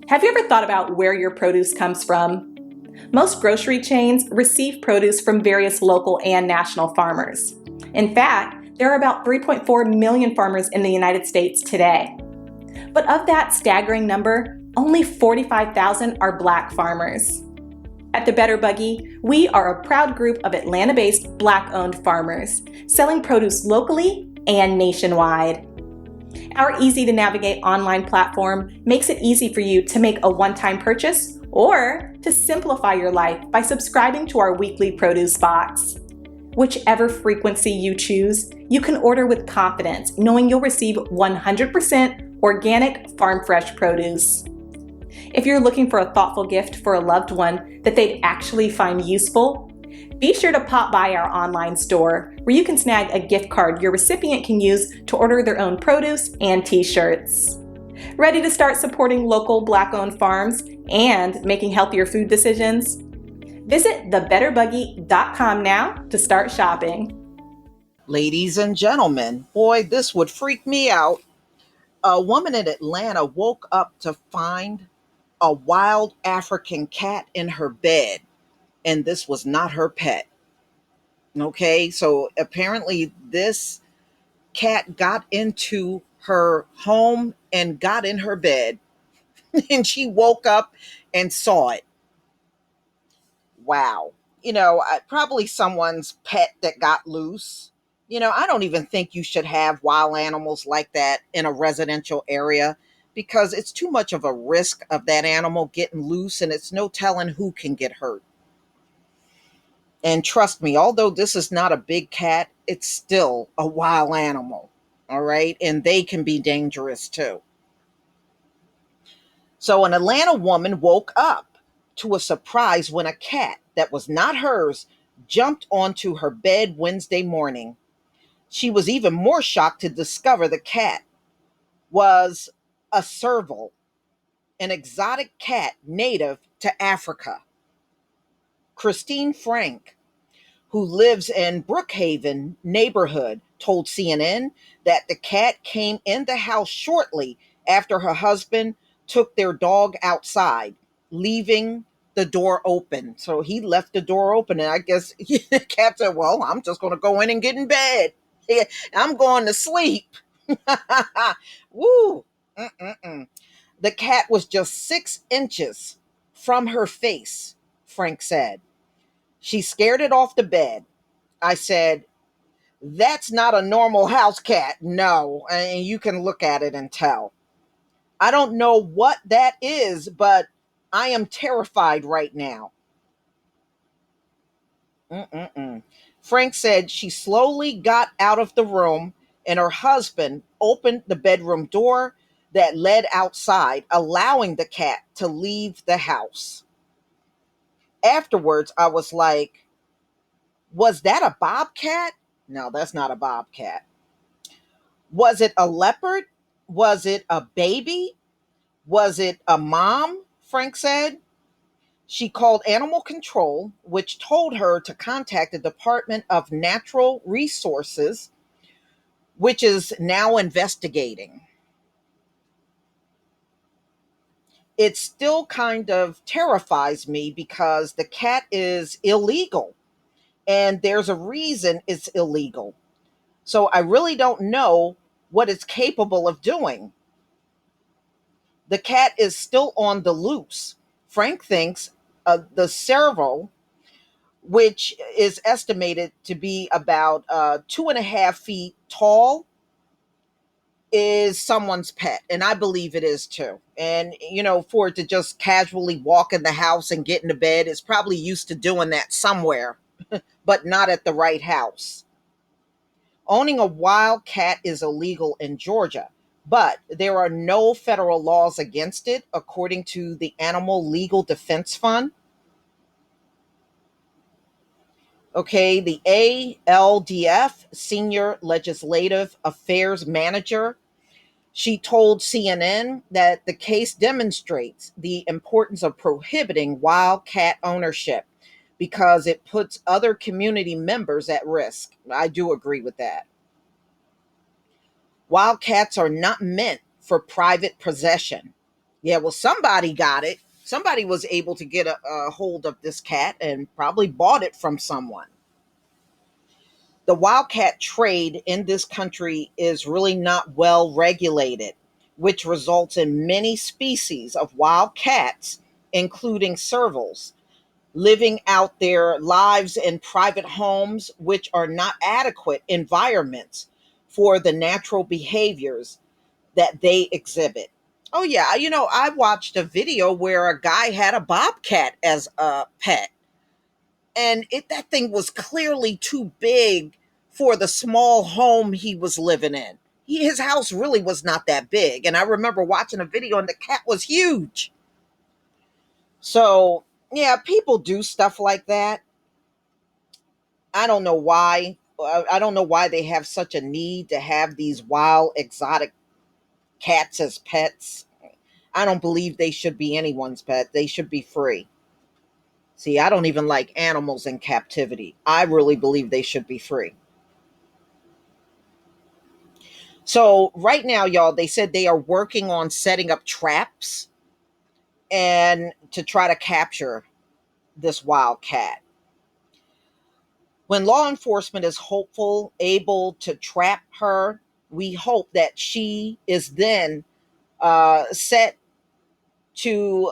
Have you ever thought about where your produce comes from? Most grocery chains receive produce from various local and national farmers. In fact, there are about 3.4 million farmers in the United States today. But of that staggering number, only 45,000 are Black farmers. At the Better Buggy, we are a proud group of Atlanta-based Black-owned farmers, selling produce locally and nationwide. Our easy-to-navigate online platform makes it easy for you to make a one-time purchase or to simplify your life by subscribing to our weekly produce box. Whichever frequency you choose, you can order with confidence, knowing you'll receive 100% organic farm-fresh produce. If you're looking for a thoughtful gift for a loved one that they'd actually find useful, be sure to pop by our online store where you can snag a gift card your recipient can use to order their own produce and t-shirts. Ready to start supporting local Black-owned farms and making healthier food decisions? Visit thebetterbuggy.com now to start shopping. Ladies and gentlemen, boy, this would freak me out. A woman in Atlanta woke up to find a wild African cat in her bed, and this was not her pet. Okay, so apparently this cat got into her home and got in her bed, and she woke up and saw it. Wow. Probably someone's pet that got loose. I don't even think you should have wild animals like that in a residential area because it's too much of a risk of that animal getting loose, and it's no telling who can get hurt. And trust me, although this is not a big cat, it's still a wild animal. All right. And they can be dangerous too. So an Atlanta woman woke up to a surprise when a cat that was not hers jumped onto her bed Wednesday morning. She was even more shocked to discover the cat was a serval, an exotic cat native to Africa. Christine Frank, who lives in Brookhaven neighborhood, told CNN that the cat came in the house shortly after her husband took their dog outside, leaving the door open. So he left the door open, and I guess the cat said, well, I'm just going to go in and get in bed. I'm going to sleep. Woo. Mm-mm-mm. The cat was just 6 inches from her face, Frank said. She scared it off the bed. I said, that's not a normal house cat. No. And you can look at it and tell. I don't know what that is, but I am terrified right now. Mm-mm-mm. Frank said she slowly got out of the room and her husband opened the bedroom door that led outside, allowing the cat to leave the house. Afterwards, I was like, was that a bobcat? No, that's not a bobcat. Was it a leopard? Was it a baby? Was it a mom? Frank said. She called animal control, which told her to contact the Department of Natural Resources, which is now investigating. It still kind of terrifies me because the cat is illegal and there's a reason it's illegal. So I really don't know what it's capable of doing. The cat is still on the loose. Frank thinks the serval, which is estimated to be about 2.5 feet tall, is someone's pet. And I believe it is too. And, for it to just casually walk in the house and get into bed, it's probably used to doing that somewhere, but not at the right house. Owning a wild cat is illegal in Georgia, but there are no federal laws against it, according to the Animal Legal Defense Fund. Okay, the ALDF Senior Legislative Affairs Manager, she told CNN that the case demonstrates the importance of prohibiting wild cat ownership because it puts other community members at risk. I do agree with that. Wild cats are not meant for private possession. Yeah, well, somebody got it. Somebody was able to get a hold of this cat and probably bought it from someone. The wildcat trade in this country is really not well regulated, which results in many species of wild cats, including servals, living out their lives in private homes, which are not adequate environments for the natural behaviors that they exhibit. Oh, yeah. I watched a video where a guy had a bobcat as a pet, and that thing was clearly too big for the small home he was living in. His house really was not that big. And I remember watching a video, and the cat was huge. So, yeah, people do stuff like that. I don't know why. I don't know why they have such a need to have these wild, exotic cats as pets. I don't believe they should be anyone's pet. They should be free. See, I don't even like animals in captivity. I really believe they should be free. So, right now, y'all, they said they are working on setting up traps and to try to capture this wild cat. When law enforcement is hopeful, able to trap her, we hope that she is then set to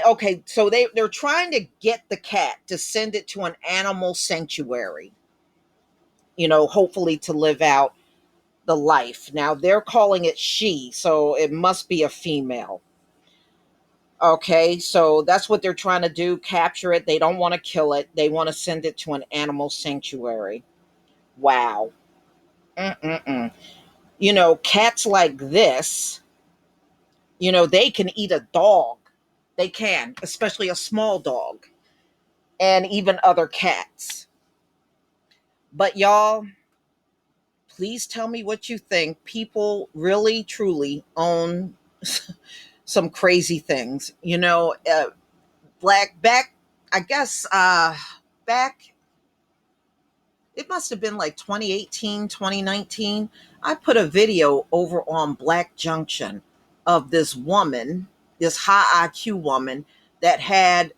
okay, so they're trying to get the cat to send it to an animal sanctuary, hopefully to live out the life. Now they're calling it she, so it must be a female. Okay, so that's what they're trying to do, capture it. They don't want to kill it. They want to send it to an animal sanctuary. Wow. Mm-mm-mm. Cats like this, they can eat a dog. They can, especially a small dog, and even other cats. But y'all, please tell me what you think. People really, truly own some crazy things. Black back, I guess, back, it must have been like 2018, 2019. I put a video over on Black Junction of this woman, this high IQ woman that had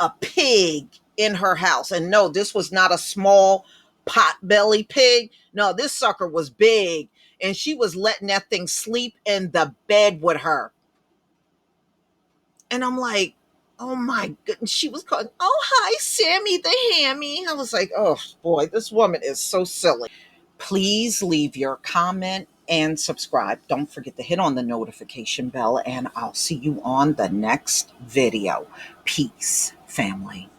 a pig in her house. And no, this was not a small pot-belly pig. No, this sucker was big. And she was letting that thing sleep in the bed with her. And I'm like, oh my goodness. She was calling, oh, hi, Sammy the Hammy. I was like, oh boy, this woman is so silly. Please leave your comment and subscribe. Don't forget to hit on the notification bell, and I'll see you on the next video. Peace, family.